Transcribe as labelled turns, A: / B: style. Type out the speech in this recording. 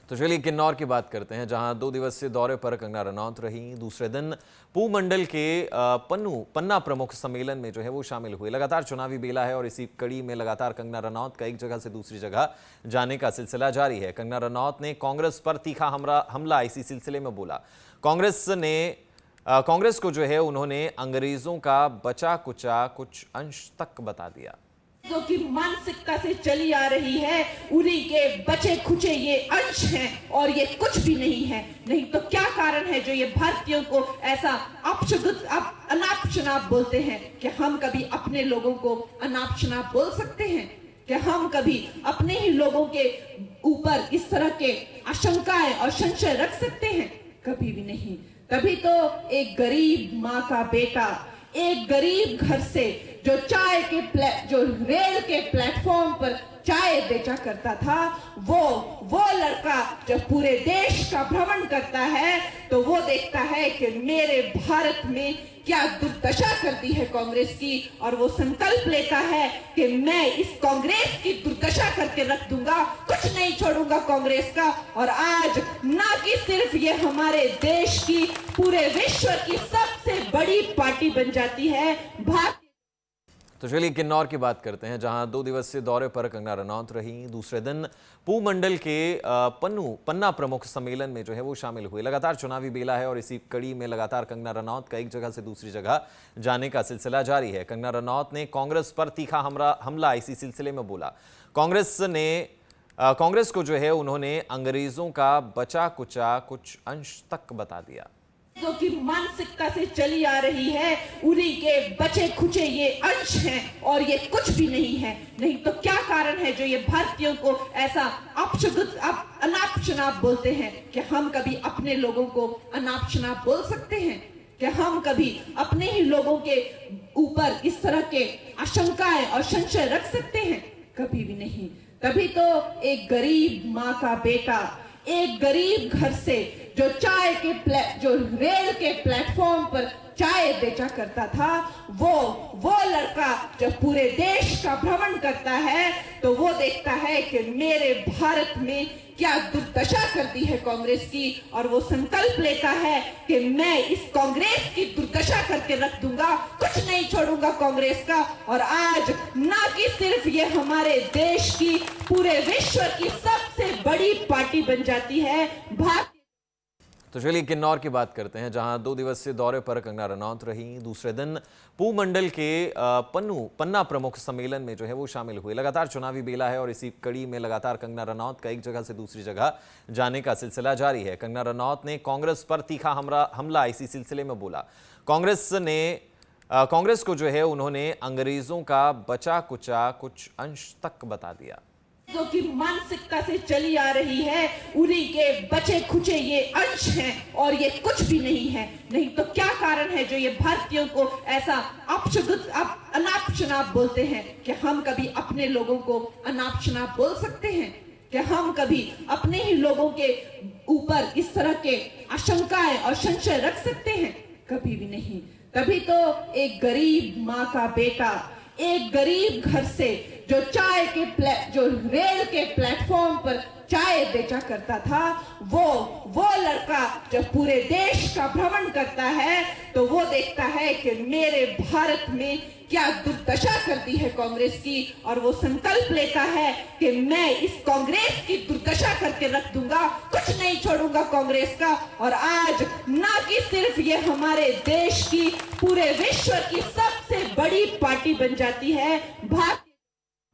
A: तो चलिए किन्नौर की बात करते हैं, जहां 2 दिवसीय दौरे पर कंगना रनौत रही। दूसरे दिन पू मंडल के पन्ना प्रमुख सम्मेलन में जो है वो शामिल हुए। लगातार चुनावी बेला है और इसी कड़ी में लगातार कंगना रनौत का एक जगह से दूसरी जगह जाने का सिलसिला जारी है। कंगना रनौत ने कांग्रेस पर तीखा हमला इसी सिलसिले में बोला। कांग्रेस को जो है उन्होंने अंग्रेजों का बचा कुचा कुछ अंश तक बता दिया।
B: जो कि मानसिकता से चली आ रही है, उन्हीं के बचे खुचे ये अंश हैं और ये कुछ भी नहीं है। नहीं तो क्या कारण है जो ये भारतीयों को ऐसा अनाप शनाप बोलते हैं? कि हम कभी अपने लोगों को अनाप शनाप बोल सकते हैं? कि हम कभी अपने ही लोगों के ऊपर इस तरह के आशंकाएं और संशय रख सकते हैं? कभी भी नहीं। तभी तो एक गरीब माँ का बेटा एक गरीब घर से जो रेल के प्लेटफॉर्म पर चाय बेचा करता था, वो लड़का जब पूरे देश का भ्रमण करता है तो वो देखता है कि मेरे भारत में क्या दुर्दशा करती है कांग्रेस की, और वो संकल्प लेता है कि मैं इस कांग्रेस की दुर्दशा करके रख दूंगा, कुछ नहीं छोड़ूंगा कांग्रेस का। और आज ना कि सिर्फ ये हमारे देश की, पूरे विश्व की सबसे बड़ी पार्टी बन जाती है भारत।
A: तो चलिए किन्नौर की बात करते हैं, जहां 2 दिवसीय दौरे पर कंगना रनौत रही। दूसरे दिन पू मंडल के पन्ना प्रमुख सम्मेलन में जो है वो शामिल हुए। लगातार चुनावी बेला है और इसी कड़ी में लगातार कंगना रनौत का एक जगह से दूसरी जगह जाने का सिलसिला जारी है। कंगना रनौत ने कांग्रेस पर तीखा हमला इसी सिलसिले में बोला। कांग्रेस को जो है उन्होंने अंग्रेजों का बचा कुचा कुछ अंश तक बता दिया।
B: जो कि मानसिकता से चली आ रही है, उन्हीं के बचे खुचे ये अंश हैं और ये कुछ भी नहीं है। नहीं तो क्या कारण है जो ये भारतीयों को ऐसा अनाप शनाप बोलते हैं? कि हम कभी अपने लोगों को अनाप शनाप बोल सकते हैं? कि हम कभी अपने ही लोगों के ऊपर इस तरह के आशंकाएं और संशय रख सकते हैं? कभी भी नहीं। तभी तो एक गरीब माँ का बेटा एक गरीब घर से जो रेल के प्लेटफॉर्म पर चाय बेचा करता था, वो लड़का जब पूरे देश का भ्रमण करता है तो वो देखता है कि मेरे भारत में क्या दुर्दशा करती है कांग्रेस की, और वो संकल्प लेता है कि मैं इस कांग्रेस की दुर्दशा करके रख दूंगा, कुछ नहीं छोड़ूंगा कांग्रेस का। और आज ना कि सिर्फ ये हमारे देश की, पूरे विश्व की सबसे बड़ी पार्टी बन जाती है भारत।
A: तो चलिए किन्नौर की बात करते हैं, जहां 2 दिवसीय दौरे पर कंगना रनौत रही। दूसरे दिन पू मंडल के पन्ना प्रमुख सम्मेलन में जो है वो शामिल हुए। लगातार चुनावी बेला है और इसी कड़ी में लगातार कंगना रनौत का एक जगह से दूसरी जगह जाने का सिलसिला जारी है। कंगना रनौत ने कांग्रेस पर तीखा हमला इसी सिलसिले में बोला। कांग्रेस को जो है उन्होंने अंग्रेजों का बचा कुचा कुछ अंश तक बता दिया।
B: जो कि मानसिकता से चली आ रही है, उन्हीं के बचे खुचे ये अंश हैं और ये कुछ भी नहीं है। नहीं तो क्या कारण है जो ये भारतीयों को ऐसा अनाप शनाप बोलते हैं? कि हम कभी अपने लोगों को अनाप शनाप बोल सकते हैं? कि हम कभी अपने ही लोगों के ऊपर इस तरह के आशंकाएं और संशय रख सकते हैं? कभी भी नहीं। तभी तो एक गरीब माँ का बेटा एक गरीब घर से जो रेल के प्लेटफॉर्म पर चाय बेचा करता था, वो लड़का जब पूरे देश का भ्रमण करता है तो वो देखता है कि मेरे भारत में क्या दुर्दशा करती है कांग्रेस की, और वो संकल्प लेता है कि मैं इस कांग्रेस की दुर्दशा करके रख दूंगा, कुछ नहीं छोड़ूंगा कांग्रेस का। और आज ना कि सिर्फ ये हमारे देश की, पूरे विश्व की सबसे बड़ी पार्टी बन जाती है भारत।